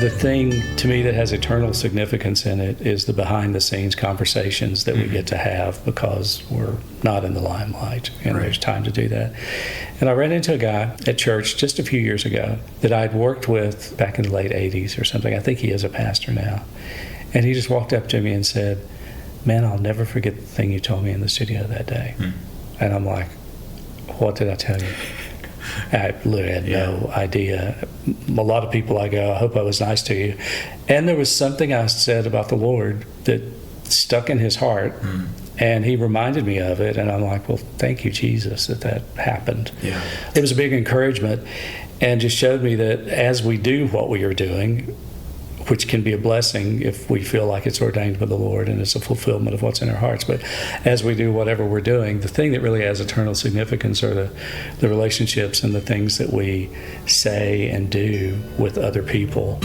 the thing to me that has eternal significance in it is the behind-the-scenes conversations that we get to have because we're not in the limelight, and there's time to do that. And I ran into a guy at church just a few years ago that I'd worked with back in the late 80s or something. I think he is a pastor now. And he just walked up to me and said, "Man, I'll never forget the thing you told me in the studio that day." And I'm like, "What did I tell you?" I literally had no idea. A lot of people I go, "I hope I was nice to you." And there was something I said about the Lord that stuck in his heart, and he reminded me of it, and I'm like, well, thank you, Jesus, that happened. Yeah. It was a big encouragement, and just showed me that as we do what we are doing, which can be a blessing if we feel like it's ordained by the Lord and it's a fulfillment of what's in our hearts. But as we do whatever we're doing, the thing that really has eternal significance are the relationships and the things that we say and do with other people.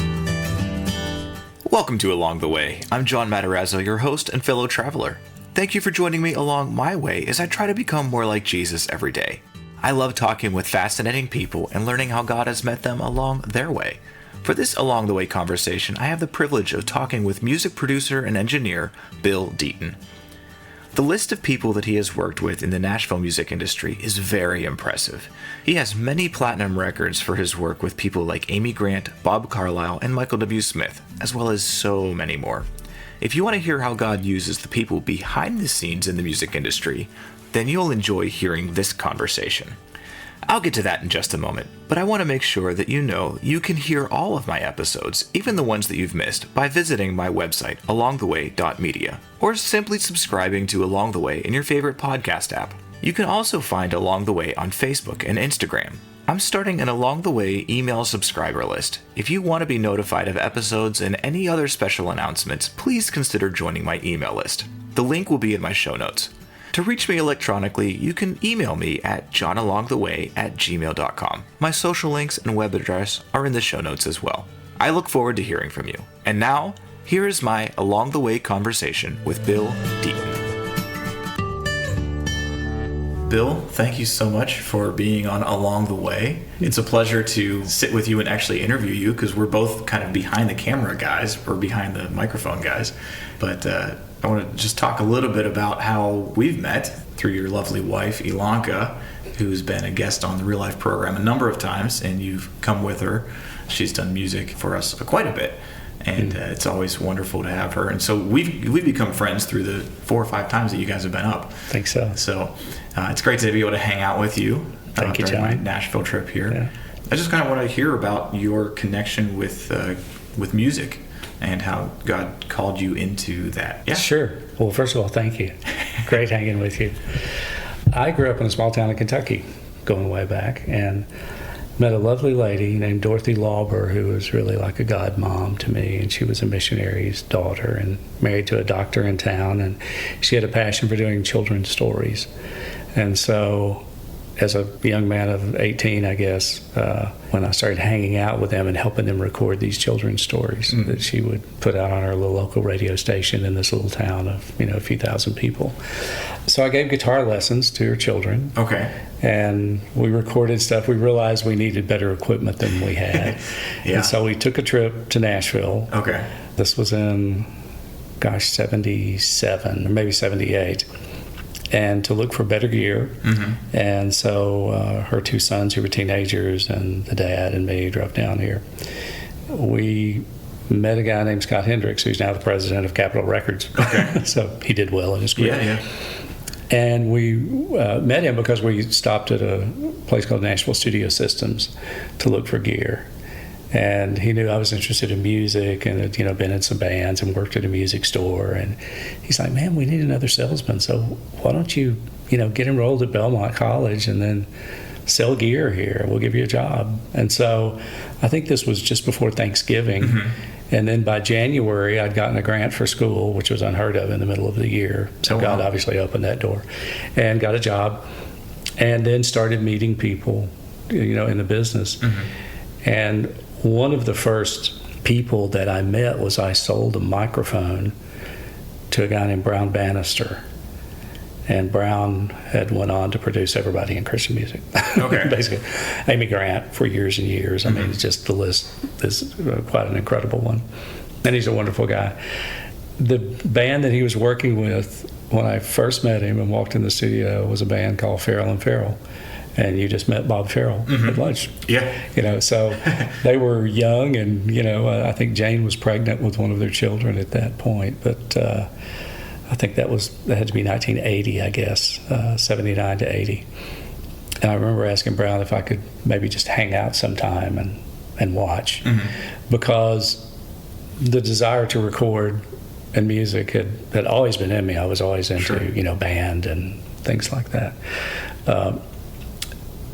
Welcome to Along the Way. I'm John Matarazzo, your host and fellow traveler. Thank you for joining me along my way as I try to become more like Jesus every day. I love talking with fascinating people and learning how God has met them along their way. For this Along the Way conversation, I have the privilege of talking with music producer and engineer Bill Deaton. The list of people that he has worked with in the Nashville music industry is very impressive. He has many platinum records for his work with people like Amy Grant, Bob Carlyle, and Michael W. Smith, as well as so many more. If you want to hear how God uses the people behind the scenes in the music industry, then you'll enjoy hearing this conversation. I'll get to that in just a moment, but I want to make sure that you know you can hear all of my episodes, even the ones that you've missed, by visiting my website, alongtheway.media, or simply subscribing to Along the Way in your favorite podcast app. You can also find Along the Way on Facebook and Instagram. I'm starting an Along the Way email subscriber list. If you want to be notified of episodes and any other special announcements, please consider joining my email list. The link will be in my show notes. To reach me electronically, you can email me at johnalongtheway@gmail.com. My social links and web address are in the show notes as well. I look forward to hearing from you. And now, here is my Along the Way conversation with Bill Deaton. Bill, thank you so much for being on Along the Way. It's a pleasure to sit with you and actually interview you because we're both kind of behind the camera guys, or behind the microphone guys. But I want to just talk a little bit about how we've met through your lovely wife, Ilonka, who's been a guest on the RealLife program a number of times, and you've come with her. She's done music for us quite a bit, and it's always wonderful to have her. And so we've become friends through the 4 or 5 times that you guys have been up. I think so. So it's great to be able to hang out with you Thank you, during John. my Nashville trip here. Yeah. I just kind of want to hear about your connection with music and how God called you into that. Yeah. Sure. Well, first of all, thank you. Great hanging with you. I grew up in a small town in Kentucky, going way back, and met a lovely lady named Dorothy Lauber, who was really like a godmom to me, and she was a missionary's daughter and married to a doctor in town, and she had a passion for doing children's stories. And so as a young man of 18, I guess, when I started hanging out with them and helping them record these children's stories that she would put out on our little local radio station in this little town of, a few thousand people. So I gave guitar lessons to her children. Okay. And we recorded stuff. We realized we needed better equipment than we had. Yeah. And so we took a trip to Nashville. Okay. This was in, 77 or maybe 78. And to look for better gear. And so her 2 sons, who were teenagers, and the dad and me drove down here. We met a guy named Scott Hendricks, who's now the president of Capitol Records. Okay. So he did well in his career. Yeah. And we met him because we stopped at a place called Nashville Studio Systems to look for gear. And he knew I was interested in music and had, been in some bands and worked at a music store. And he's like, "Man, we need another salesman. So why don't you, get enrolled at Belmont College and then sell gear here. We'll give you a job." And so I think this was just before Thanksgiving. And then by January, I'd gotten a grant for school, which was unheard of in the middle of the year. So God obviously opened that door, and got a job, and then started meeting people, in the business. And one of the first people that I met was I sold a microphone to a guy named Brown Bannister. and Brown had went on to produce everybody in Christian music. Okay. Basically, Amy Grant for years and years. I mean, it's just the list is quite an incredible one, and he's a wonderful guy. The band that he was working with when I first met him and walked in the studio was a band called Farrell and Farrell. And you just met Bob Farrell at lunch. Yeah. So they were young, and, I think Jane was pregnant with one of their children at that point. But I think that had to be 1980, I guess, 79 to 80. And I remember asking Brown if I could maybe just hang out sometime and watch. Because the desire to record and music had always been in me. I was always into, band and things like that.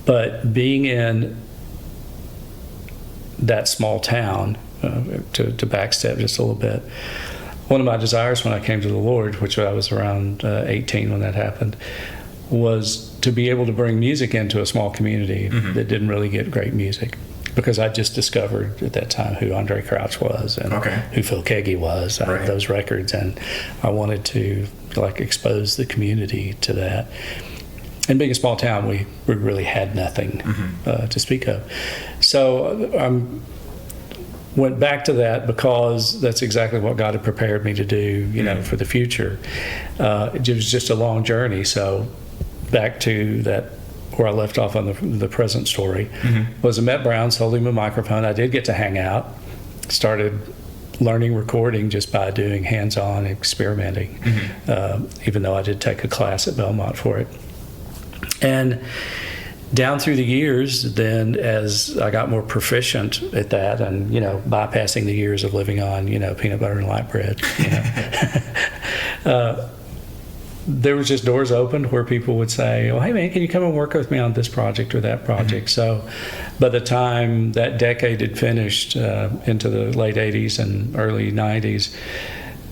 But being in that small town, to backstep just a little bit, one of my desires when I came to the Lord, which I was around 18 when that happened, was to be able to bring music into a small community that didn't really get great music. Because I just discovered at that time who Andre Crouch was and who Phil Keaggy was, those records, and I wanted to expose the community to that. And being a small town, we really had nothing to speak of. So I went back to that because that's exactly what God had prepared me to do, for the future. It was just a long journey. So back to that, where I left off on the present story, was I met Brown, sold him a microphone. I did get to hang out, started learning recording just by doing hands-on experimenting, even though I did take a class at Belmont for it. And down through the years, then as I got more proficient at that and, bypassing the years of living on, peanut butter and light bread, there was just doors opened where people would say, oh, hey man, can you come and work with me on this project or that project? So by the time that decade had finished into the late 80s and early 90s,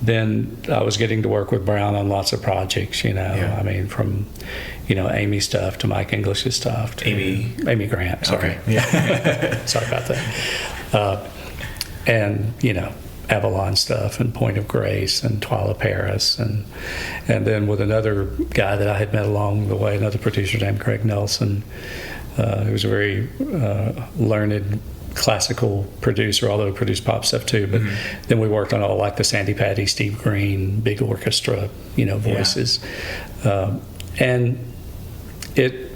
then I was getting to work with Brown on lots of projects, I mean, from, Amy stuff to Mike English's stuff. To Amy Grant, sorry. Okay. Yeah. Sorry about that. And, Avalon stuff and Point of Grace and Twyla Paris. And then with another guy that I had met along the way, another producer named Craig Nelson, who was a very learned classical producer, although he produced pop stuff too. But then we worked on all the Sandy Patty, Steve Green, big orchestra, voices. And it,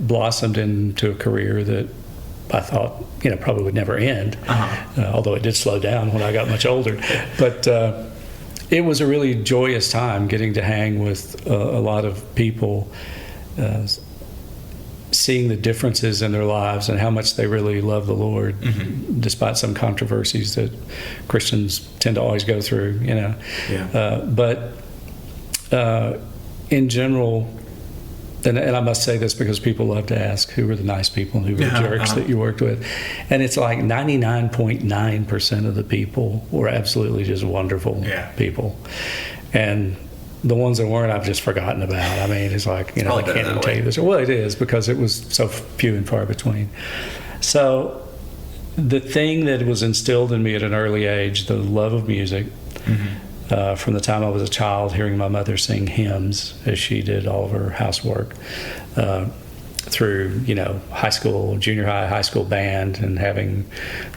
blossomed into a career that I thought, probably would never end, although it did slow down when I got much older. But it was a really joyous time getting to hang with a lot of people, seeing the differences in their lives and how much they really love the Lord, despite some controversies that Christians tend to always go through, but in general, and I must say this because people love to ask who were the nice people and who were the jerks that you worked with. And it's 99.9% of the people were absolutely just wonderful people. And the ones that weren't, I've just forgotten about. I mean, it's I can't even tell you this. Well, it is because it was so few and far between. So the thing that was instilled in me at an early age, the love of music, from the time I was a child, hearing my mother sing hymns as she did all of her housework, through high school, junior high school band, and having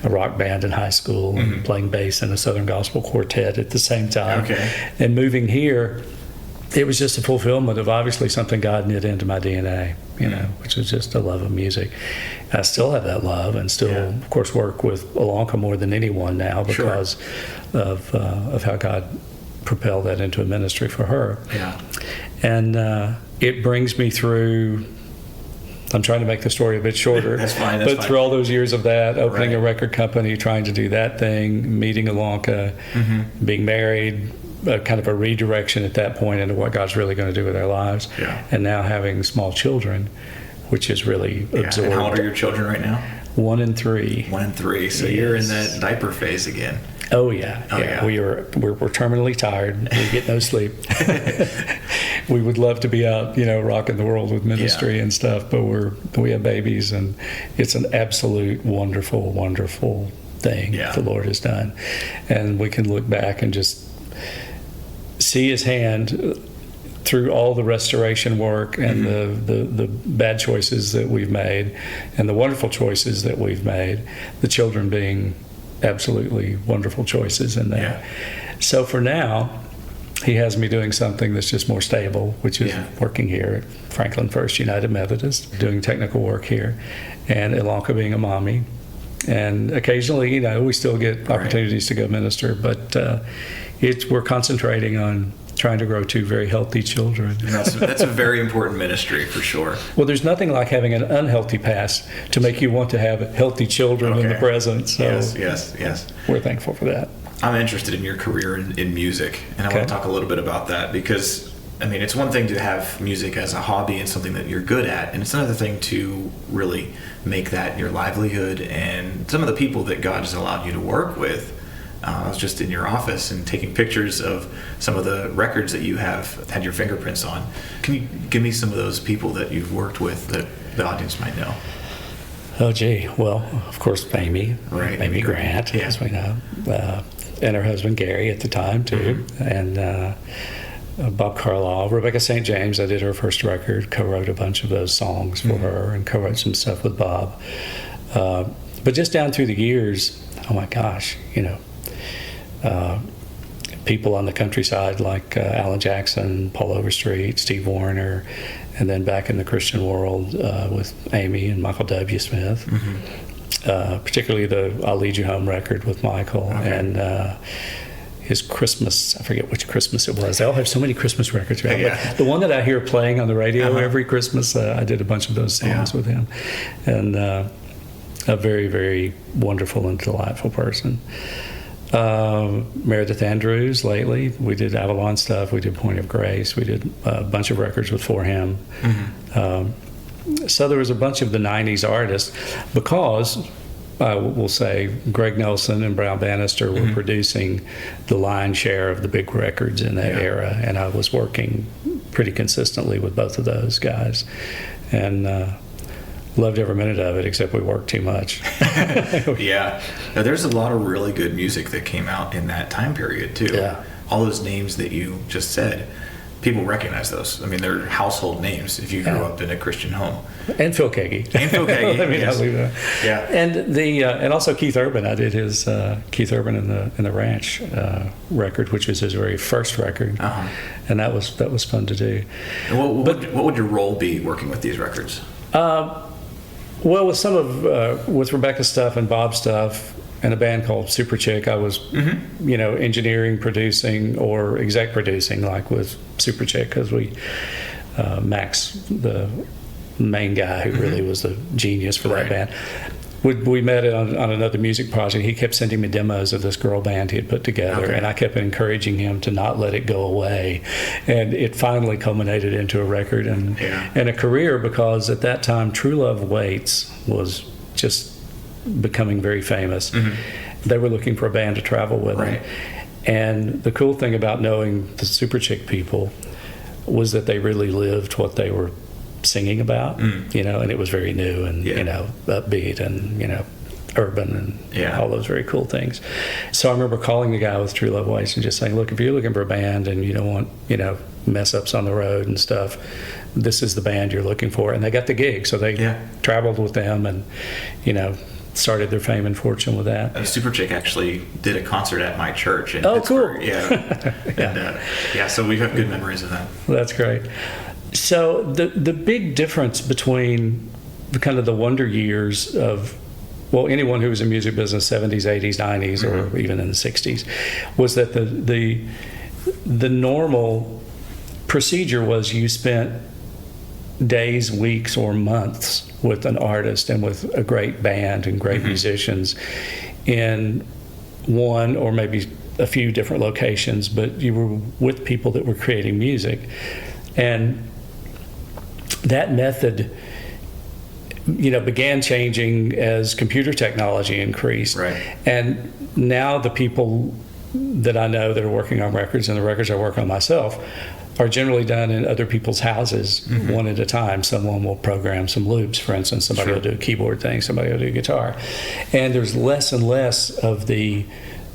a rock band in high school, and playing bass in a Southern Gospel quartet at the same time, and moving here, it was just a fulfillment of obviously something God knit into my DNA, which was just a love of music. I still have that love, and still, of course, work with Ilonka more than anyone now because of how God propelled that into a ministry for her. And it brings me through. I'm trying to make the story a bit shorter. That's fine. Through all those years of that, opening a record company, trying to do that thing, meeting Ilonka, being married, kind of a redirection at that point into what God's really going to do with our lives, and now having small children, which is really absorbed. And how old are your children right now? 1 and 3. 1 and 3. So you're in that diaper phase again. Oh yeah. We're terminally tired. We get no sleep. We would love to be out, rocking the world with ministry and stuff, but we have babies, and it's an absolute wonderful, wonderful thing the Lord has done, and we can look back and just see His hand through all the restoration work and the bad choices that we've made and the wonderful choices that we've made, the children being absolutely wonderful choices in that. Yeah. So for now, he has me doing something that's just more stable, which is working here at Franklin First United Methodist, doing technical work here, and Ilonka being a mommy. And occasionally, we still get opportunities to go minister, but we're concentrating on trying to grow two very healthy children. And that's a very important ministry for sure. Well, there's nothing like having an unhealthy past to make you want to have healthy children in the present. So yes. We're thankful for that. I'm interested in your career in music, and I want to talk a little bit about that because, it's one thing to have music as a hobby and something that you're good at, and it's another thing to really make that your livelihood. And some of the people that God has allowed you to work with, I was just in your office and taking pictures of some of the records that you have had your fingerprints on. Can you give me some of those people that you've worked with that the audience might know? Oh, gee. Well, of course, Amy. Right. Amy Grant, as we know. And her husband, Gary, at the time, too. And Bob Carlisle. Rebecca St. James, I did her first record, co-wrote a bunch of those songs for her and co-wrote some stuff with Bob. But just down through the years, oh my gosh, people on the countryside like Alan Jackson, Paul Overstreet, Steve Wariner, and then back in the Christian world with Amy and Michael W. Smith. Particularly the I'll Lead You Home record with Michael and his Christmas, I forget which Christmas it was. They all have so many Christmas records. Right? But the one that I hear playing on the radio every Christmas, I did a bunch of those songs with him. And a very, very wonderful and delightful person. Meredith Andrews lately. We did Avalon stuff. We did Point of Grace. We did a bunch of records with For Him. So there was a bunch of the 90s artists because I will say Greg Nelson and Brown Bannister were producing the lion's share of the big records in that era, and I was working pretty consistently with both of those guys, and loved every minute of it, except we worked too much. Now, there's a lot of really good music that came out in that time period too. All those names that you just said, people recognize those. They're household names if you grew up in a Christian home. And Phil Kagi. And also Keith Urban. I did his Keith Urban in the Ranch record, which was his very first record, and that was fun to do. And what would your role be working with these records? Well, with some of with Rebecca's stuff and Bob's stuff. And a band called Super Chick, I was, engineering, producing, or exec producing, like with Super Chick, because Max, the main guy who really was the genius for that band, we met on another music project. He kept sending me demos of this girl band he had put together, and I kept encouraging him to not let it go away. And it finally culminated into a record and a career, because at that time, True Love Waits was just becoming very famous. They were looking for a band to travel with them. And the cool thing about knowing the Super Chick people was that they really lived what they were singing about, and it was very new and, upbeat and, urban and all those very cool things. So I remember calling the guy with True Love Waits and just saying, look, if you're looking for a band and you don't want, mess ups on the road and stuff, this is the band you're looking for. And they got the gig. So they traveled with them and, started their fame and fortune with that. Super Chick actually did a concert at my church in Pittsburgh. Cool. So we have good memories of that. Well, that's great. So the big difference between the wonder years of, well, anyone who was in music business, 70s, 80s, 90s, or even in the 60s, was that the normal procedure was you spent days, weeks, or months with an artist and with a great band and great musicians in one or maybe a few different locations, but you were with people that were creating music. And that method, began changing as computer technology increased. And now the people that I know that are working on records and the records I work on myself are generally done in other people's houses, one at a time. Someone will program some loops, for instance. Somebody will do a keyboard thing. Somebody will do a guitar. And there's less and less of the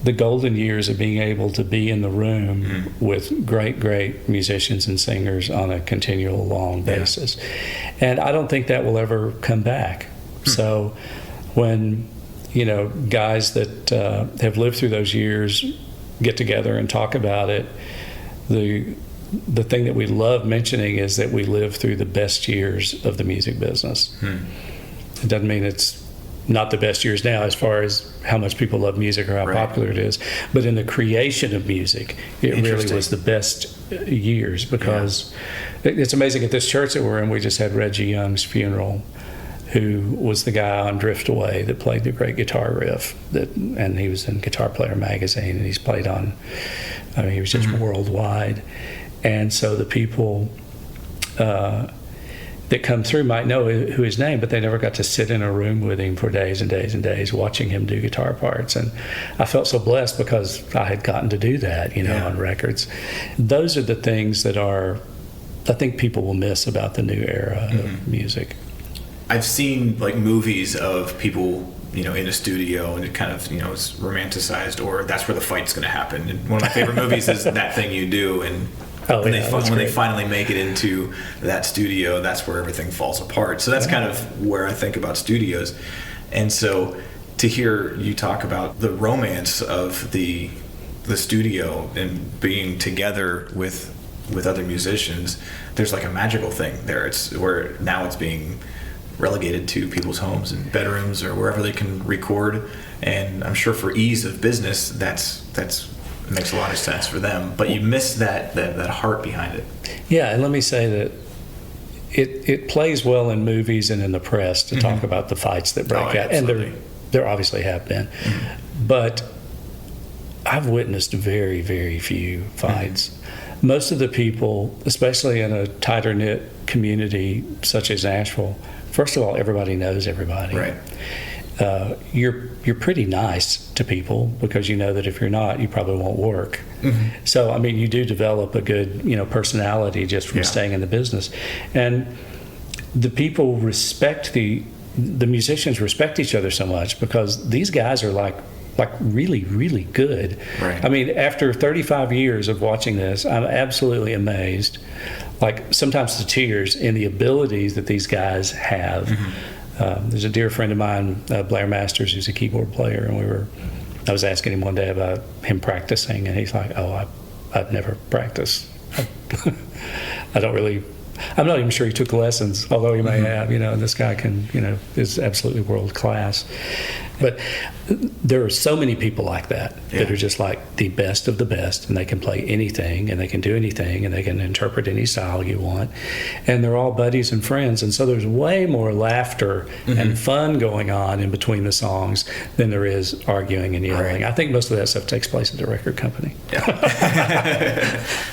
the golden years of being able to be in the room with great musicians and singers on a continual long basis. And I don't think that will ever come back. So when, guys that have lived through those years get together and talk about it, the thing that we love mentioning is that we lived through the best years of the music business. It doesn't mean it's not the best years now as far as how much people love music or how popular it is, but in the creation of music, it really was the best years, because it's amazing at this church that we're in. We just had Reggie Young's funeral, who was the guy on Drift Away that played the great guitar riff, and he was in Guitar Player magazine, and he's played on, he was just worldwide. And so the people that come through might know who his name, but they never got to sit in a room with him for days and days and days watching him do guitar parts. And I felt so blessed because I had gotten to do that, on records. Those are the things that I think people will miss about the new era of music. I've seen like movies of people, in a studio, and it kind of, it's romanticized, or that's where the fight's going to happen. And one of my favorite movies is That Thing You Do, and when they finally make it into that studio, that's where everything falls apart. So that's kind of where I think about studios. And so to hear you talk about the romance of the studio and being together with other musicians, there's like a magical thing there. It's where now it's being relegated to people's homes and bedrooms or wherever they can record. And I'm sure for ease of business, that's makes a lot of sense for them, but you miss that heart behind it. Yeah, and let me say that it plays well in movies and in the press to talk about the fights that break out, absolutely. and there obviously have been, but I've witnessed very, very few fights. Most of the people, especially in a tighter knit community such as Nashville, first of all, everybody knows everybody. Right. You're pretty nice to people because you know that if you're not, you probably won't work. So you do develop a good personality just from staying in the business, and the people respect the musicians respect each other so much because these guys are like really, really good. Right. After 35 years of watching this, I'm absolutely amazed, like sometimes to tears, in the abilities that these guys have. There's a dear friend of mine, Blair Masters, who's a keyboard player, and I was asking him one day about him practicing, and he's like, I've never practiced. I'm not even sure he took lessons, although he may have, and this guy is absolutely world class. But there are so many people like that that are just like the best of the best, and they can play anything, and they can do anything, and they can interpret any style you want. And they're all buddies and friends, and so there's way more laughter and fun going on in between the songs than there is arguing and yelling. I think most of that stuff takes place at the record company.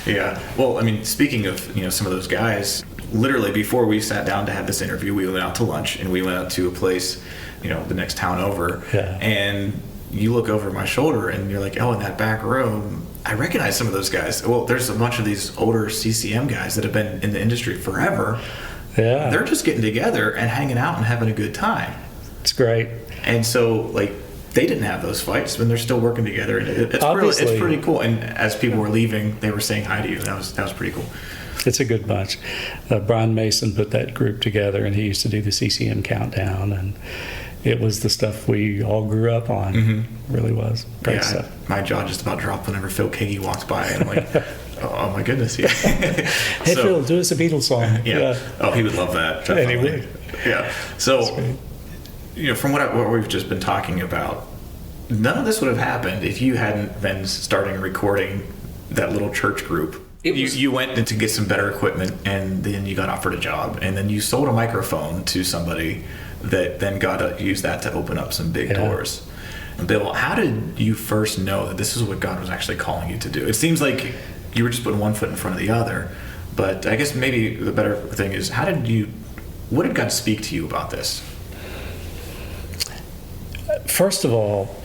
Yeah. Well, speaking of some of those guys, literally before we sat down to have this interview, we went out to lunch, and we went out to a place the next town over, and you look over my shoulder and you're like, in that back room, I recognize some of those guys. Well, there's a bunch of these older CCM guys that have been in the industry forever. They're just getting together and hanging out and having a good time. It's great. And so they didn't have those fights when they're still working together, and it's pretty cool. And as people were leaving, they were saying hi to you. That was pretty cool. It's a good bunch. Brian Mason put that group together, and he used to do the CCM countdown, and it was the stuff we all grew up on. It really was great stuff. My jaw just about dropped whenever Phil Keaggy walked by. I'm like, oh my goodness. Hey, Phil, do us a Beatles song. Oh, he would love that. And he would. Yeah. So, from what we've just been talking about, none of this would have happened if you hadn't been starting recording that little church group. You went to get some better equipment, and then you got offered a job, and then you sold a microphone to somebody that then got to use that to open up some big doors. Bill, how did you first know that this is what God was actually calling you to do? It seems like you were just putting one foot in front of the other, but I guess maybe the better thing is, what did God speak to you about this? First of all,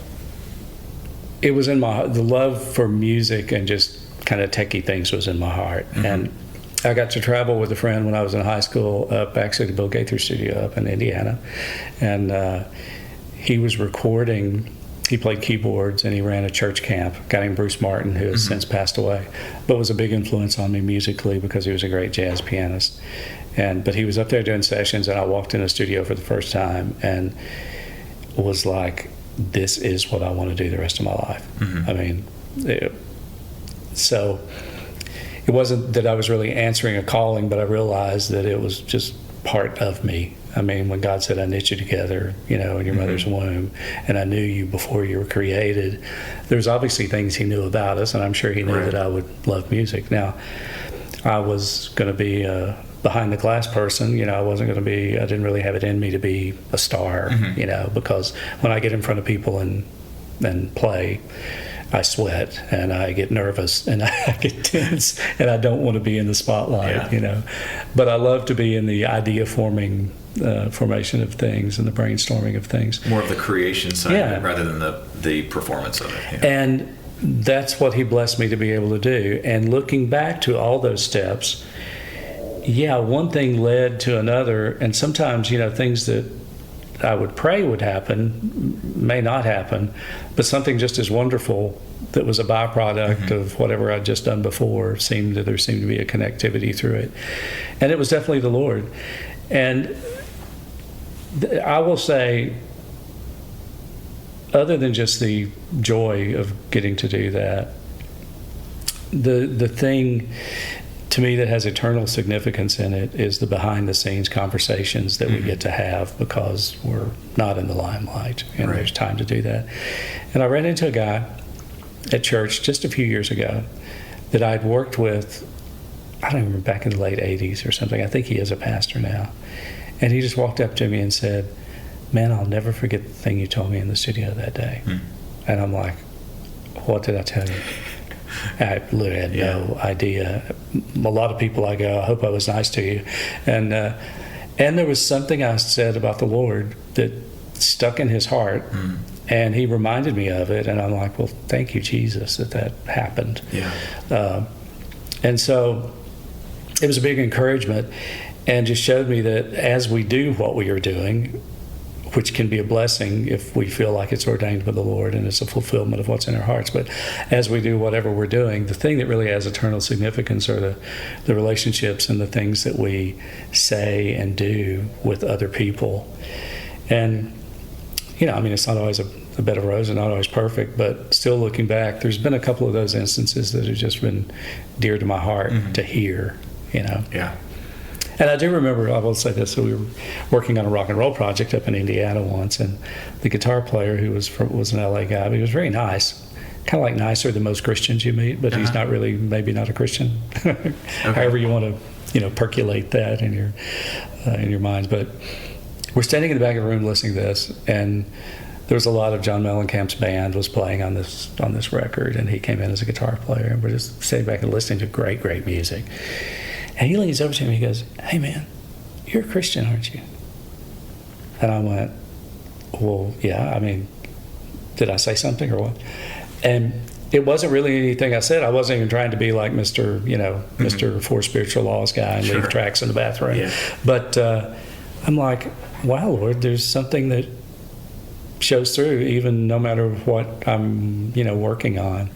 it was in the love for music and just kind of techie things was in my heart. And I got to travel with a friend when I was in high school up actually to Bill Gaither's studio up in Indiana, and he was recording. he played keyboards and he ran a church camp, a guy named Bruce Martin, who has since passed away, but was a big influence on me musically because he was a great jazz pianist. But he was up there doing sessions, and I walked in the studio for the first time and was like, this is what I want to do the rest of my life. I mean, so it wasn't that I was really answering a calling, but I realized that it was just part of me. I mean, when God said, I knit you together, in your mother's womb, and I knew you before you were created, there's obviously things he knew about us, and I'm sure he knew that I would love music. Now, I was going to be a behind the glass person. I didn't really have it in me to be a star, because when I get in front of people and play, I sweat and I get nervous and I get tense and I don't want to be in the spotlight, But I love to be in the idea formation of things and the brainstorming of things. More of the creation side of it rather than the performance of it. Yeah. And that's what he blessed me to be able to do. And looking back to all those steps, one thing led to another. And sometimes, things that I would pray would happen may not happen, but something just as wonderful that was a byproduct of whatever I'd just done before there seemed to be a connectivity through it. And it was definitely the Lord. And I will say, other than just the joy of getting to do that, the thing to me that has eternal significance in it is the behind-the-scenes conversations that we get to have because we're not in the limelight, and there's time to do that. And I ran into a guy at church just a few years ago that I'd worked with, I don't remember, back in the late 80s or something. I think he is a pastor now. And he just walked up to me and said, man, I'll never forget the thing you told me in the studio that day. And I'm like, what did I tell you? I literally had no idea. A lot of people I go, I hope I was nice to you. And there was something I said about the Lord that stuck in his heart, and he reminded me of it, and I'm like, well, thank you, Jesus, that happened. And so it was a big encouragement and just showed me that as we do what we are doing, which can be a blessing if we feel like it's ordained by the Lord and it's a fulfillment of what's in our hearts. But as we do whatever we're doing, the thing that really has eternal significance are the relationships and the things that we say and do with other people. And, it's not always a bed of roses, not always perfect, but still looking back, there's been a couple of those instances that have just been dear to my heart to hear, Yeah. And I do remember, I will say this, so we were working on a rock and roll project up in Indiana once, and the guitar player, who was an LA guy, but he was very nice, kind of like nicer than most Christians you meet, but he's not really, maybe not a Christian. However you want to, percolate that in your minds. But we're standing in the back of the room listening to this, and there was a lot of John Mellencamp's band was playing on this record, and he came in as a guitar player, and we're just sitting back and listening to great, great music. And he leans over to me and he goes, hey man, you're a Christian, aren't you? And I went, well, yeah, did I say something or what? And it wasn't really anything I said. I wasn't even trying to be like Mr. Mr. Four Spiritual Laws guy and leave tracks in the bathroom. Yeah. But I'm like, wow, Lord, there's something that shows through even no matter what I'm, working on.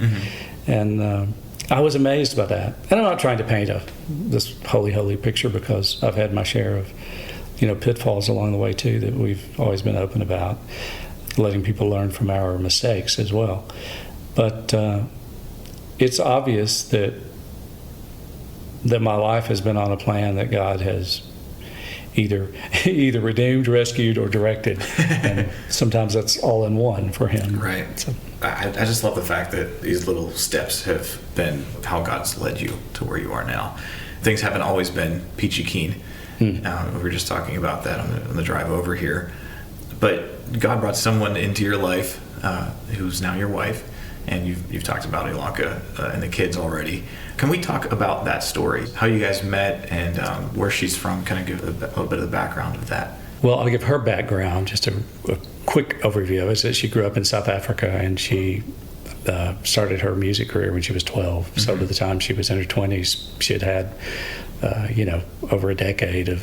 And I was amazed by that. And I'm not trying to paint this holy picture because I've had my share of, pitfalls along the way too that we've always been open about, letting people learn from our mistakes as well. But it's obvious that my life has been on a plan that God has either redeemed, rescued, or directed. And sometimes that's all in one for him. Right. So, I just love the fact that these little steps have been how God's led you to where you are now. Things haven't always been peachy keen. We were just talking about that on the drive over here. But God brought someone into your life who's now your wife, and you've talked about Ilonka and the kids already. Can we talk about that story, how you guys met and where she's from, kind of give a little bit of the background of that? Well, I'll give her background, just a quick overview of it. So she grew up in South Africa, and she started her music career when she was 12. So by the time she was in her 20s, she had over a decade of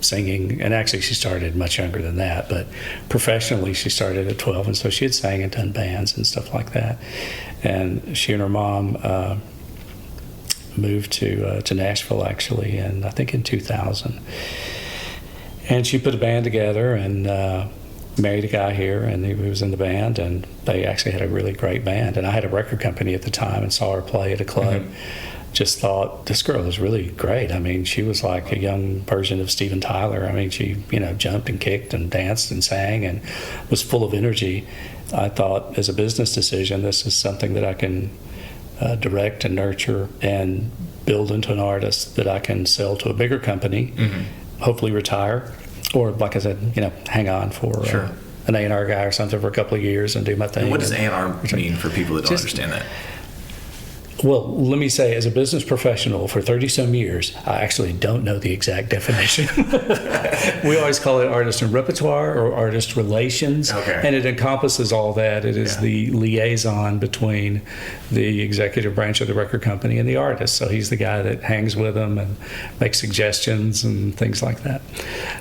singing, and actually she started much younger than that, but professionally she started at 12, and so she had sang and done bands and stuff like that. And she and her mom moved to Nashville, actually, and I think in 2000. And she put a band together and married a guy here, and he was in the band, and they actually had a really great band. And I had a record company at the time and saw her play at a club. Just thought, this girl is really great. I mean, she was like a young version of Steven Tyler. I mean, she, jumped and kicked and danced and sang and was full of energy. I thought, as a business decision, this is something that I can direct and nurture and build into an artist that I can sell to a bigger company, hopefully retire, or, like I said, hang on for an A&R guy or something for a couple of years and do my thing. And what does A&R mean for people that don't understand that? Well, let me say, as a business professional for 30-some years, I actually don't know the exact definition. We always call it artist and repertoire or artist relations, and it encompasses all that. It is the liaison between the executive branch of the record company and the artist. So he's the guy that hangs with them and makes suggestions and things like that.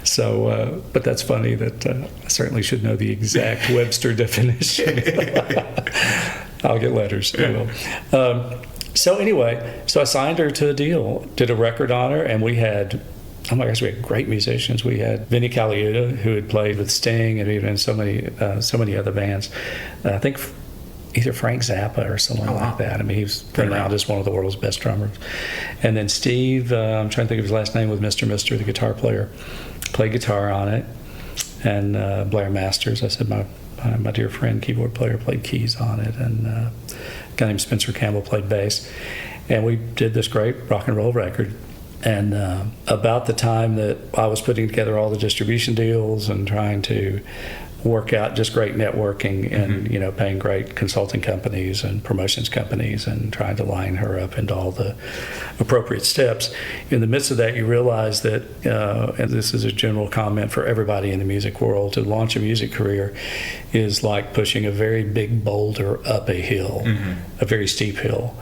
So, but that's funny that I certainly should know the exact Webster definition. I'll get letters. I will. So anyway, so I signed her to a deal, did a record on her, and we had, oh my gosh, we had great musicians. We had Vinnie Colaiuta, who had played with Sting and even in so many other bands. I think either Frank Zappa or someone like that. I mean, he was renowned as one of the world's best drummers. And then Steve, I'm trying to think of his last name, with Mr. Mister, the guitar player, played guitar on it. And Blair Masters, I said, my dear friend, keyboard player, played keys on it, and a guy named Spencer Campbell played bass. And we did this great rock and roll record. And about the time that I was putting together all the distribution deals and trying to work out just great networking and paying great consulting companies and promotions companies and trying to line her up into all the appropriate steps, in the midst of that you realize that, and this is a general comment for everybody in the music world, to launch a music career is like pushing a very big boulder up a hill, a very steep hill,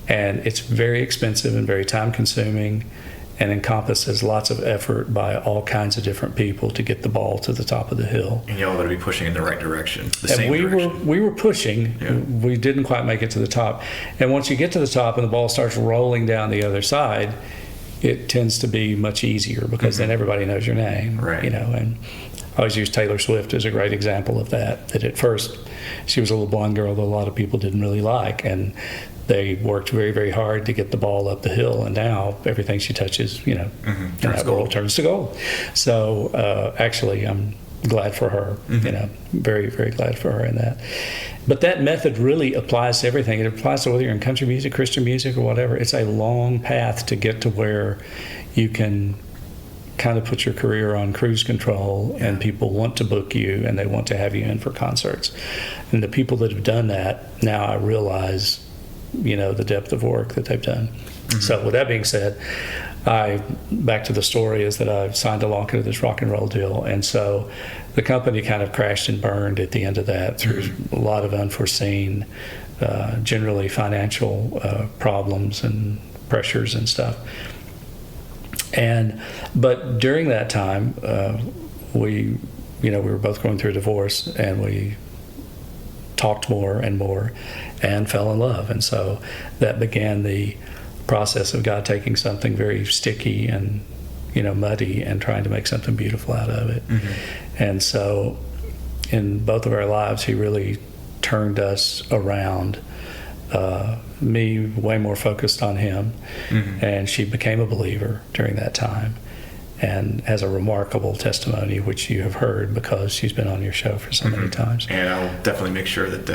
and it's very expensive and very time consuming and encompasses lots of effort by all kinds of different people to get the ball to the top of the hill. And y'all got to be pushing in the right direction, we were pushing. Yeah. We didn't quite make it to the top. And once you get to the top and the ball starts rolling down the other side, it tends to be much easier because then everybody knows your name. Right. And I always use Taylor Swift as a great example of that at first she was a little blonde girl that a lot of people didn't really like, and they worked very, very hard to get the ball up the hill, and now everything she touches, in that world turns to gold. So actually, I'm glad for her, very, very glad for her in that. But that method really applies to everything. It applies to whether you're in country music, Christian music, or whatever. It's a long path to get to where you can kind of put your career on cruise control, and people want to book you and they want to have you in for concerts. And the people that have done that, now I realize the depth of work that they've done. So with that being said, back to the story is that I signed Ilonka to this rock and roll deal, and so the company kind of crashed and burned at the end of that through a lot of unforeseen, generally financial problems and pressures and stuff. But during that time, we were both going through a divorce, and we talked more and more and fell in love. And so that began the process of God taking something very sticky and muddy and trying to make something beautiful out of it. And so in both of our lives, he really turned us around. Me way more focused on him, and she became a believer during that time and has a remarkable testimony, which you have heard because she's been on your show for so many times. And I'll definitely make sure that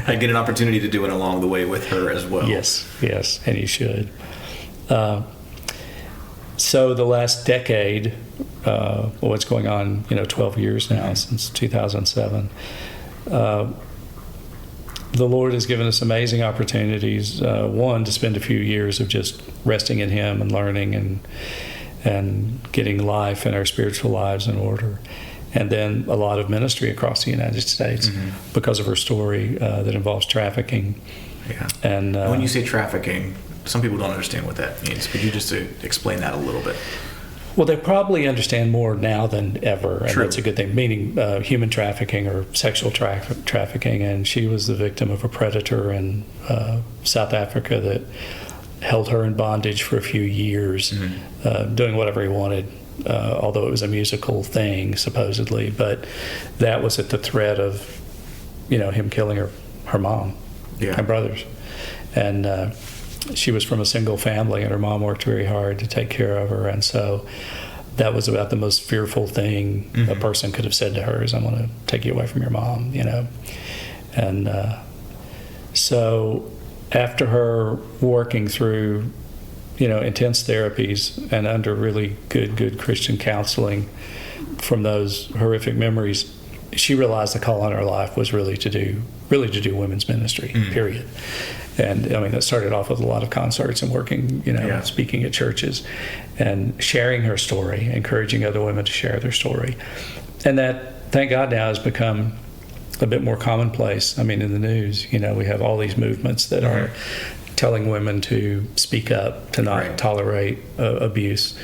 I get an opportunity to do it along the way with her as well. Yes, and you should. So the last decade, what's going on, 12 years now since 2007, the Lord has given us amazing opportunities. One, to spend a few years of just resting in Him and learning and getting life and our spiritual lives in order. And then a lot of ministry across the United States because of her story that involves trafficking. Yeah. And when you say trafficking, some people don't understand what that means. Could you just explain that a little bit? Well, they probably understand more now than ever, and True. that's a good thing, meaning human trafficking or sexual trafficking. And she was the victim of a predator in South Africa that held her in bondage for a few years, doing whatever he wanted, although it was a musical thing, supposedly. But that was at the threat of, him killing her mom and brothers. And she was from a single family, and her mom worked very hard to take care of her. And so that was about the most fearful thing a person could have said to her is, I'm going to take you away from your mom, And so after her working through, intense therapies and under really good Christian counseling from those horrific memories, she realized the call on her life was really to do women's ministry, period. And that started off with a lot of concerts and working, speaking at churches and sharing her story, encouraging other women to share their story. And that, thank God, now has become a bit more commonplace. In the news, we have all these movements that are telling women to speak up, to not tolerate abuse,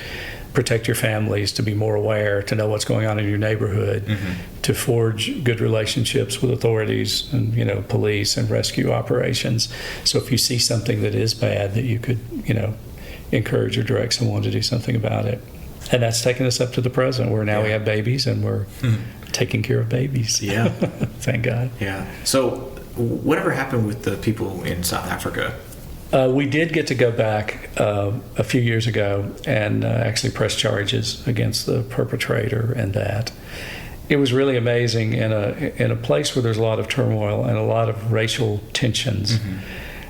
protect your families, to be more aware, to know what's going on in your neighborhood, to forge good relationships with authorities and, police and rescue operations. So if you see something that is bad, that you could, encourage or direct someone to do something about it. And that's taken us up to the present, where now we have babies and we're taking care of babies. Yeah. Thank God. Yeah. So whatever happened with the people in South Africa? We did get to go back a few years ago and actually press charges against the perpetrator and that. It was really amazing in a place where there's a lot of turmoil and a lot of racial tensions.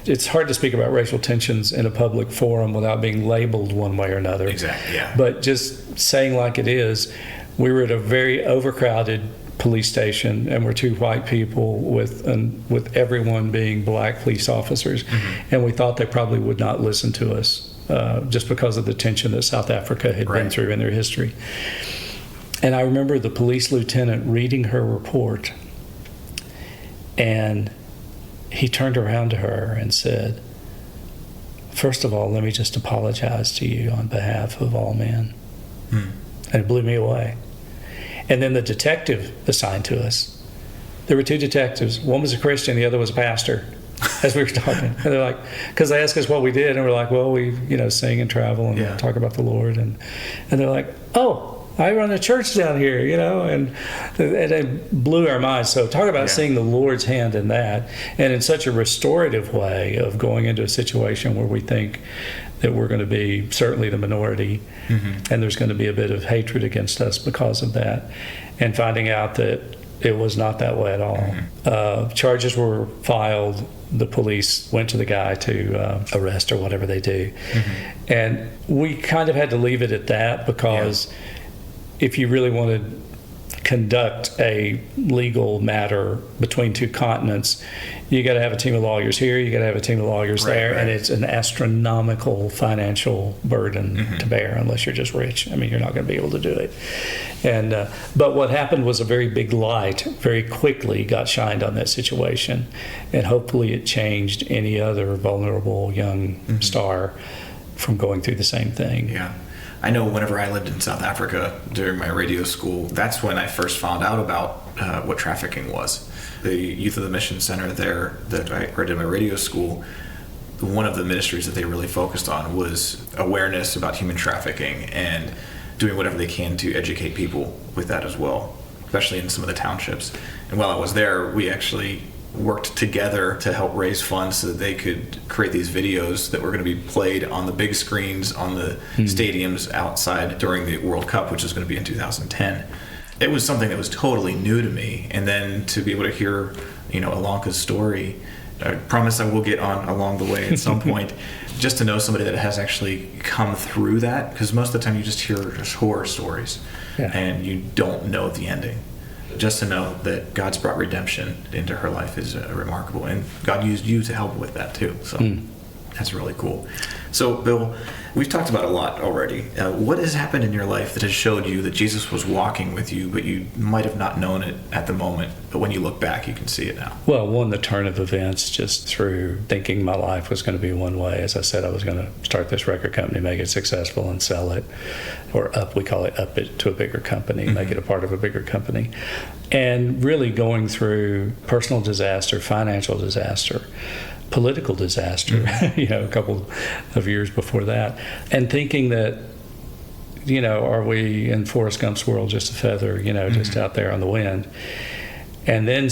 It's hard to speak about racial tensions in a public forum without being labeled one way or another. Exactly, yeah. But just saying like it is, we were at a very overcrowded police station, and we're two white people with everyone being black police officers, and we thought they probably would not listen to us just because of the tension that South Africa had been through in their history. And I remember the police lieutenant reading her report, and he turned around to her and said, "First of all, let me just apologize to you on behalf of all men." And it blew me away. And then the detective assigned to us, there were two detectives. One was a Christian, the other was a pastor, as we were talking. And they're like, because they asked us what we did, and we're like, well, we sing and travel and talk about the Lord. And they're like, oh, I run a church down here, and it blew our minds. So talk about seeing the Lord's hand in that, and in such a restorative way of going into a situation where we think that we're going to be certainly the minority, and there's going to be a bit of hatred against us because of that, and finding out that it was not that way at all. Charges were filed. The police went to the guy to arrest or whatever they do. And we kind of had to leave it at that, because if you really want to conduct a legal matter between two continents, you got to have a team of lawyers here, you got to have a team of lawyers there, and it's an astronomical financial burden to bear unless you're just rich. You're not going to be able to do it. And but what happened was a very big light very quickly got shined on that situation, and hopefully it changed any other vulnerable young star from going through the same thing. Yeah. I know whenever I lived in South Africa during my radio school, that's when I first found out about what trafficking was. The Youth of the Mission Center there that I heard in my radio school, one of the ministries that they really focused on was awareness about human trafficking and doing whatever they can to educate people with that as well, especially in some of the townships. And while I was there, we actually worked together to help raise funds so that they could create these videos that were going to be played on the big screens on the stadiums outside during the World Cup, which is going to be in 2010. It was something that was totally new to me, and then to be able to hear, Ilonka's story. I promise I will get on Along the Way at some point, just to know somebody that has actually come through that, because most of the time you just hear just horror stories, and you don't know the ending. Just to know that God's brought redemption into her life is remarkable, and God used you to help with that too. So, That's really cool. So, Bill, we've talked about a lot already. What has happened in your life that has showed you that Jesus was walking with you, but you might have not known it at the moment, but when you look back, you can see it now? Well, one, the turn of events, just through thinking my life was going to be one way. As I said, I was going to start this record company, make it successful, and sell it, or we call it up it to a bigger company, make it a part of a bigger company. And really going through personal disaster, financial disaster, political disaster, a couple of years before that, and thinking that, are we in Forrest Gump's world just a feather, just out there on the wind? And then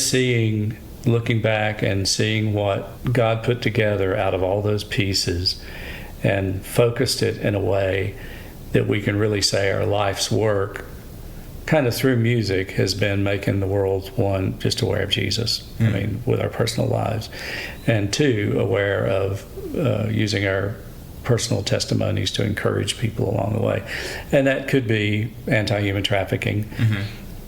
looking back and seeing what God put together out of all those pieces and focused it in a way that we can really say our life's work kind of through music has been making the world, one, just aware of Jesus, with our personal lives, and two, aware of using our personal testimonies to encourage people along the way. And that could be anti-human trafficking,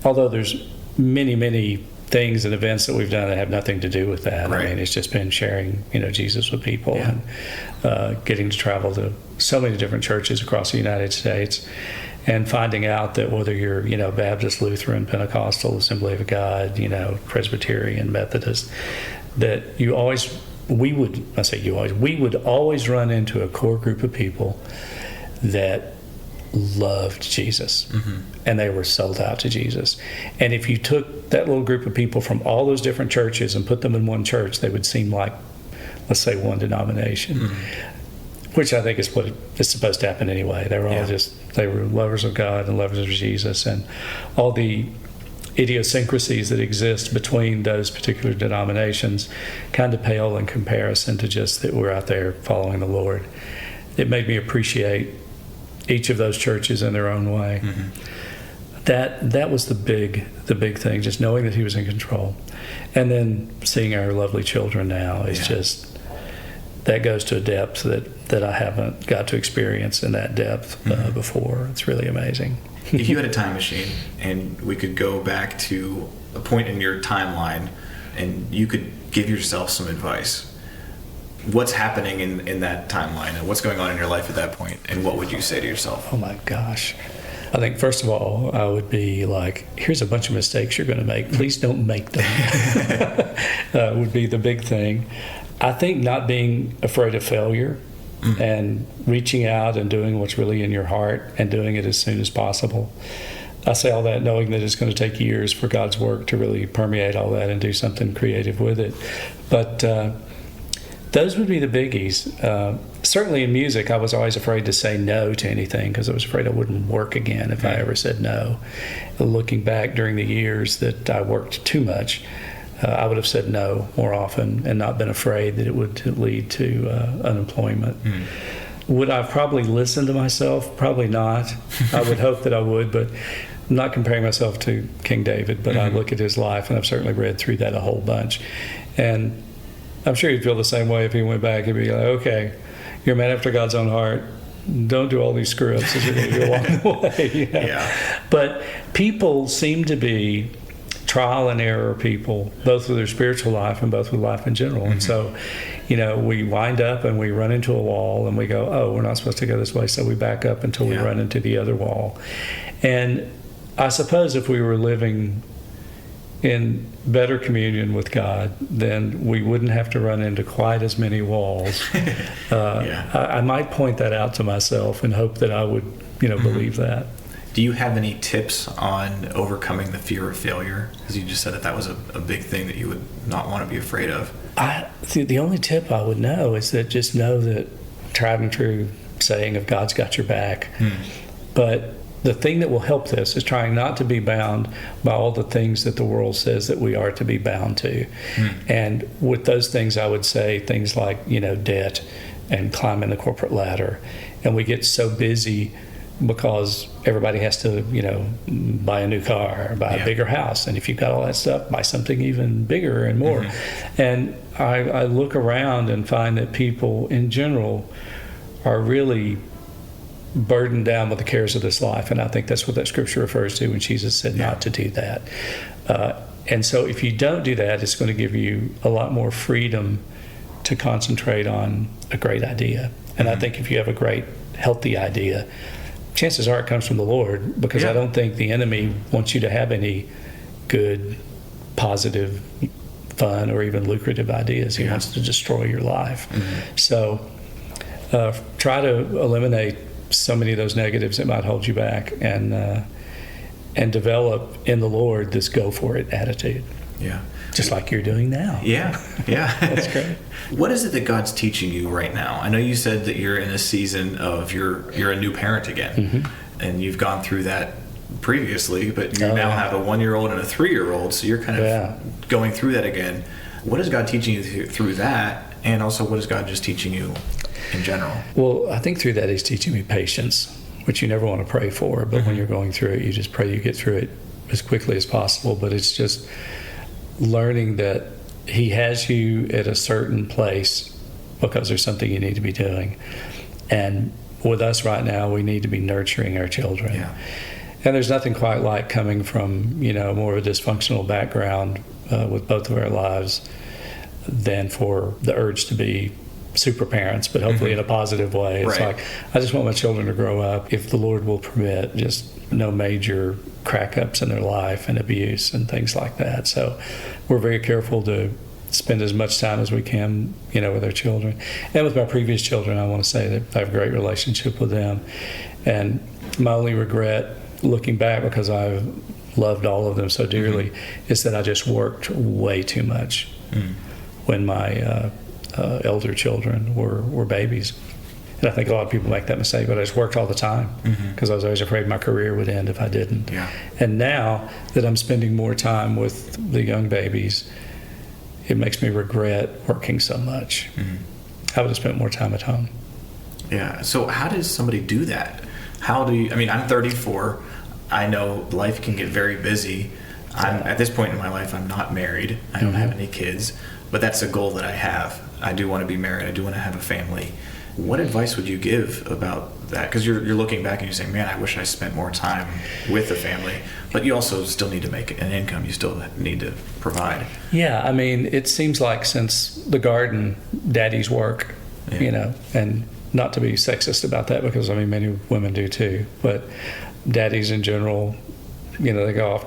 although there's many, many things and events that we've done that have nothing to do with that. Right. It's just been sharing, Jesus with people, and getting to travel to so many different churches across the United States, and finding out that whether you're, Baptist, Lutheran, Pentecostal, Assembly of God, Presbyterian, Methodist, that we would always run into a core group of people that loved Jesus, and they were sold out to Jesus. And if you took that little group of people from all those different churches and put them in one church, they would seem like, let's say, one denomination. Which I think is what is supposed to happen anyway. They were all they were lovers of God and lovers of Jesus, and all the idiosyncrasies that exist between those particular denominations kind of pale in comparison to just that we're out there following the Lord. It made me appreciate each of those churches in their own way. That was the big thing, just knowing that He was in control. And then seeing our lovely children now is just, that goes to a depth that I haven't got to experience in that depth before. It's really amazing. If you had a time machine and we could go back to a point in your timeline and you could give yourself some advice, what's happening in that timeline and what's going on in your life at that point, and what would you say to yourself? Oh my gosh. I think, first of all, I would be like, here's a bunch of mistakes you're going to make. Please don't make them. Would be the big thing. I think not being afraid of failure and reaching out and doing what's really in your heart and doing it as soon as possible. I say all that knowing that it's going to take years for God's work to really permeate all that and do something creative with it. But those would be the biggies. Certainly in music, I was always afraid to say no to anything because I was afraid I wouldn't work again if I ever said no. Looking back during the years that I worked too much, I would have said no more often and not been afraid that it would lead to unemployment. Would I probably listen to myself? Probably not. I would hope that I would, but I'm not comparing myself to King David, but I look at his life, and I've certainly read through that a whole bunch. And I'm sure he'd feel the same way if he went back. He'd be like, okay, you're a man after God's own heart. Don't do all these screw-ups as you're going to go along the way. But people seem to be trial and error people, both with their spiritual life and both with life in general. And so, we wind up and we run into a wall and we go, oh, we're not supposed to go this way. So we back up until we run into the other wall. And I suppose if we were living in better communion with God, then we wouldn't have to run into quite as many walls. I might point that out to myself and hope that I would, believe that. Do you have any tips on overcoming the fear of failure? Because you just said that was a big thing that you would not want to be afraid of. The only tip I would know is that just know that tried and true saying of God's got your back. But the thing that will help this is trying not to be bound by all the things that the world says that we are to be bound to. And with those things, I would say things like, debt and climbing the corporate ladder. And we get so busy because everybody has to, buy a new car or buy a bigger house. And if you've got all that stuff, buy something even bigger and more. And I look around and find that people in general are really burdened down with the cares of this life. And I think that's what that scripture refers to when Jesus said not to do that. And so if you don't do that, it's going to give you a lot more freedom to concentrate on a great idea. And I think if you have a great, healthy idea, chances are it comes from the Lord, because I don't think the enemy wants you to have any good, positive, fun, or even lucrative ideas. He wants to destroy your life. So try to eliminate so many of those negatives that might hold you back, and develop in the Lord this go for it attitude. Yeah. Just like you're doing now. Yeah. That's great. What is it that God's teaching you right now? I know you said that you're in a season of you're a new parent again, and you've gone through that previously, but you now have a 1-year-old and a 3-year-old, so you're kind of going through that again. What is God teaching you through that, and also what is God just teaching you in general? Well, I think through that He's teaching me patience, which you never want to pray for, but when you're going through it, you just pray you get through it as quickly as possible. But it's just learning that He has you at a certain place because there's something you need to be doing. And with us right now, we need to be nurturing our children. Yeah. And there's nothing quite like coming from, more of a dysfunctional background with both of our lives than for the urge to be super parents, but hopefully in a positive way. It's like, I just want my children to grow up, if the Lord will permit, just no major crack ups in their life and abuse and things like that. So we're very careful to spend as much time as we can, with our children. And with my previous children, I want to say that I have a great relationship with them. And my only regret, looking back, because I've loved all of them so dearly, is that I just worked way too much when my elder children were babies. And I think a lot of people make that mistake, but I just worked all the time because I was always afraid my career would end if I didn't. Yeah. And now that I'm spending more time with the young babies, it makes me regret working so much. I would have spent more time at home. Yeah. So how does somebody do that? I'm 34. I know life can get very busy. At this point in my life, I'm not married. I don't have any kids, but that's a goal that I have. I do want to be married. I do want to have a family. What advice would you give about that? Because you're looking back and you're saying, man, I wish I spent more time with the family. But you also still need to make an income. You still need to provide. Yeah, it seems like since the garden, daddy's work, and not to be sexist about that, because many women do too, but daddies in general, they go off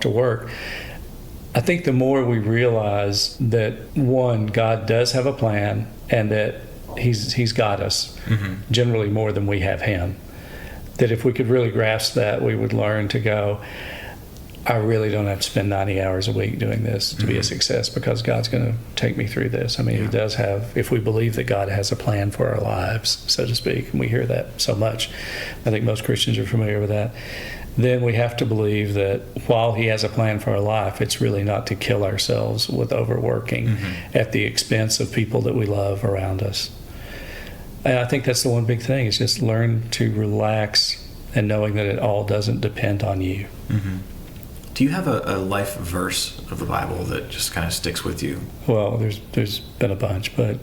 to work. I think the more we realize that, one, God does have a plan, and that He's got us generally more than we have Him, that if we could really grasp that, we would learn to go, I really don't have to spend 90 hours a week doing this to be a success, because God's going to take me through this. He does have, if we believe that God has a plan for our lives, so to speak, and we hear that so much. I think most Christians are familiar with that. Then we have to believe that while He has a plan for our life, it's really not to kill ourselves with overworking at the expense of people that we love around us. And I think that's the one big thing, is just learn to relax, and knowing that it all doesn't depend on you. Do you have a life verse of the Bible that just kind of sticks with you? Well, there's been a bunch, but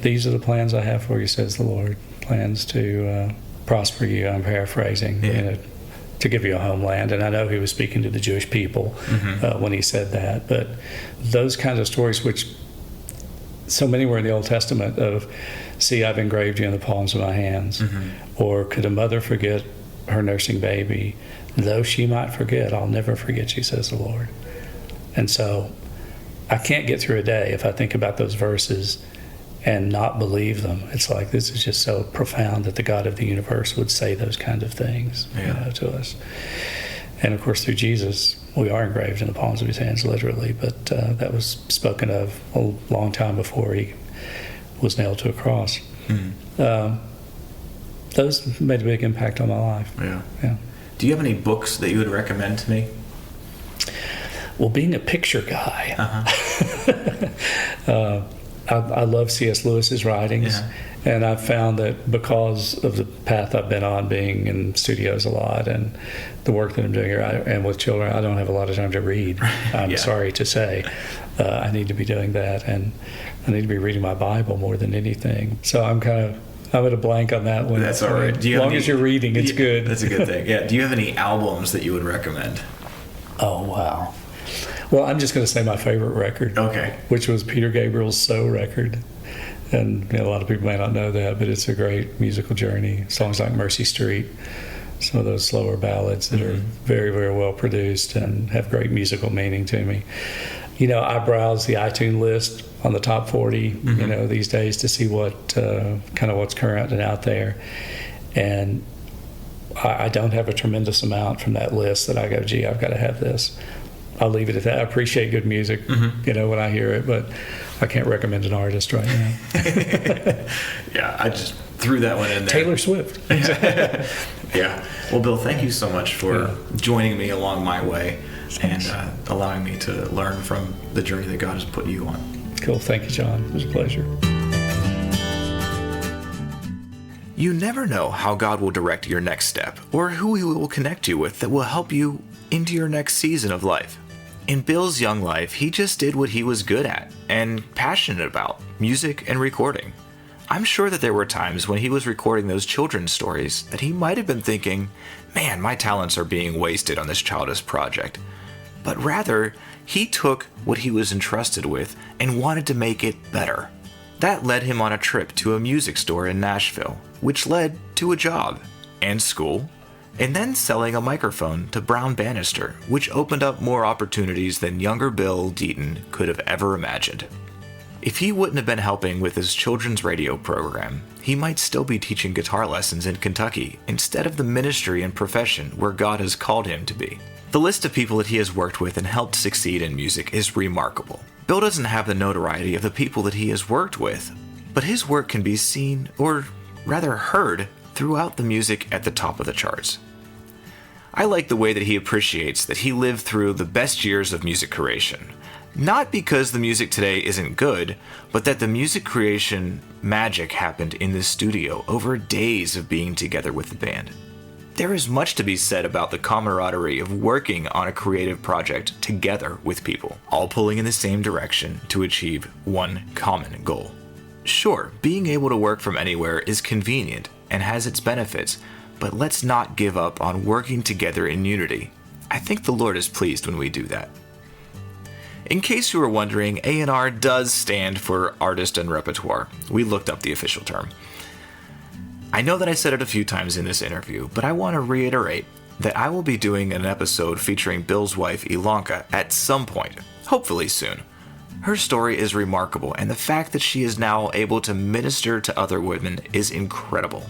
these are the plans I have for you, says the Lord. Plans to prosper you, I'm paraphrasing, to give you a homeland. And I know He was speaking to the Jewish people when He said that. But those kinds of stories, which so many were in the Old Testament, of, see, I've engraved you in the palms of my hands. Or, could a mother forget her nursing baby? Though she might forget, I'll never forget you, says the Lord. And so I can't get through a day if I think about those verses and not believe them. It's like, this is just so profound that the God of the universe would say those kind of things to us. And of course, through Jesus, we are engraved in the palms of His hands, literally, but that was spoken of a long time before He was nailed to a cross. Those made a big impact on my life. Yeah. Do you have any books that you would recommend to me? Well, being a picture guy, I love C.S. Lewis's writings, and I've found that because of the path I've been on, being in studios a lot, and the work that I'm doing here, and with children, I don't have a lot of time to read. I'm sorry to say. I need to be doing that, and I need to be reading my Bible more than anything. So I'm at a blank on that one. That's all right. As long as you're reading, it's good. That's a good thing. Yeah. Do you have any albums that you would recommend? Oh, wow. Well, I'm just going to say my favorite record. Okay. Which was Peter Gabriel's So record. And a lot of people may not know that, but it's a great musical journey. Songs like Mercy Street, some of those slower ballads that are very, very well produced and have great musical meaning to me. I browse the iTunes list on the top 40, these days to see what what's current and out there. And I don't have a tremendous amount from that list that I go, gee, I've got to have this. I'll leave it at that. I appreciate good music, when I hear it, but I can't recommend an artist right now. Yeah, I just threw that one in there. Taylor Swift. Yeah. Well, Bill, thank you so much for joining me along my way and allowing me to learn from the journey that God has put you on. Cool. Thank you, John. It was a pleasure. You never know how God will direct your next step or who He will connect you with that will help you into your next season of life. In Bill's young life, he just did what he was good at and passionate about, music and recording. I'm sure that there were times when he was recording those children's stories that he might have been thinking, man, my talents are being wasted on this childish project. But rather, he took what he was entrusted with and wanted to make it better. That led him on a trip to a music store in Nashville, which led to a job and school, and then selling a microphone to Brown Bannister, which opened up more opportunities than younger Bill Deaton could have ever imagined. If he wouldn't have been helping with his children's radio program, he might still be teaching guitar lessons in Kentucky instead of the ministry and profession where God has called him to be. The list of people that he has worked with and helped succeed in music is remarkable. Bill doesn't have the notoriety of the people that he has worked with, but his work can be seen, or rather heard, throughout the music at the top of the charts. I like the way that he appreciates that he lived through the best years of music creation. Not because the music today isn't good, but that the music creation magic happened in the studio over days of being together with the band. There is much to be said about the camaraderie of working on a creative project together with people, all pulling in the same direction to achieve one common goal. Sure, being able to work from anywhere is convenient and has its benefits, but let's not give up on working together in unity. I think the Lord is pleased when we do that. In case you were wondering, A&R does stand for Artist and Repertoire. We looked up the official term. I know that I said it a few times in this interview, but I want to reiterate that I will be doing an episode featuring Bill's wife, Ilonka, at some point, hopefully soon. Her story is remarkable, and the fact that she is now able to minister to other women is incredible.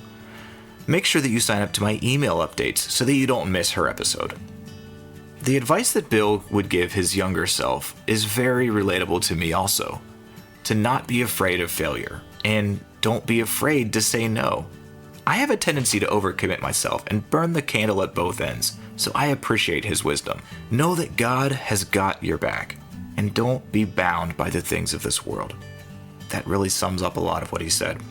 Make sure that you sign up to my email updates so that you don't miss her episode. The advice that Bill would give his younger self is very relatable to me also. To not be afraid of failure, and don't be afraid to say no. I have a tendency to overcommit myself and burn the candle at both ends, so I appreciate his wisdom. Know that God has got your back, and don't be bound by the things of this world. That really sums up a lot of what he said.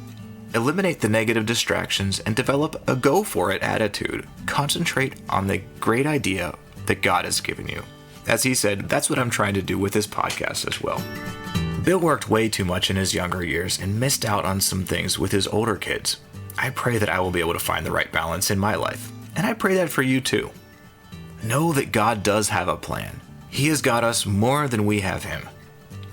Eliminate the negative distractions and develop a go-for-it attitude. Concentrate on the great idea that God has given you. As he said, that's what I'm trying to do with this podcast as well. Bill worked way too much in his younger years and missed out on some things with his older kids. I pray that I will be able to find the right balance in my life, and I pray that for you too. Know that God does have a plan. He has got us more than we have him.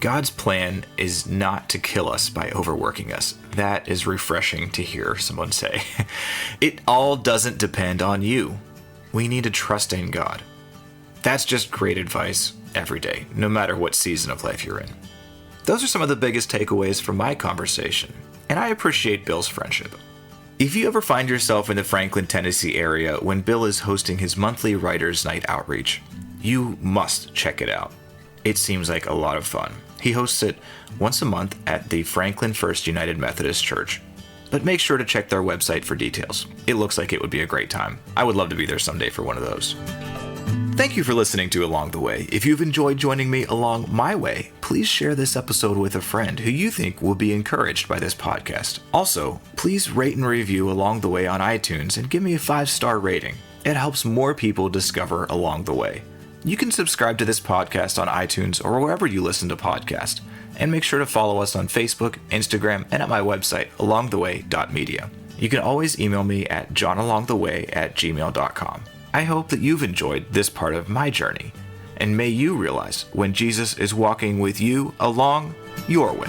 God's plan is not to kill us by overworking us. That is refreshing to hear someone say. It all doesn't depend on you. We need to trust in God. That's just great advice every day, no matter what season of life you're in. Those are some of the biggest takeaways from my conversation, and I appreciate Bill's friendship. If you ever find yourself in the Franklin, Tennessee area when Bill is hosting his monthly Writers' Night outreach, you must check it out. It seems like a lot of fun. He hosts it once a month at the Franklin First United Methodist Church. But make sure to check their website for details. It looks like it would be a great time. I would love to be there someday for one of those. Thank you for listening to Along the Way. If you've enjoyed joining me along my way, please share this episode with a friend who you think will be encouraged by this podcast. Also, please rate and review Along the Way on iTunes and give me a 5-star rating. It helps more people discover Along the Way. You can subscribe to this podcast on iTunes or wherever you listen to podcasts. And make sure to follow us on Facebook, Instagram, and at my website, alongtheway.media. You can always email me at johnalongtheway@gmail.com. I hope that you've enjoyed this part of my journey, and may you realize when Jesus is walking with you along your way.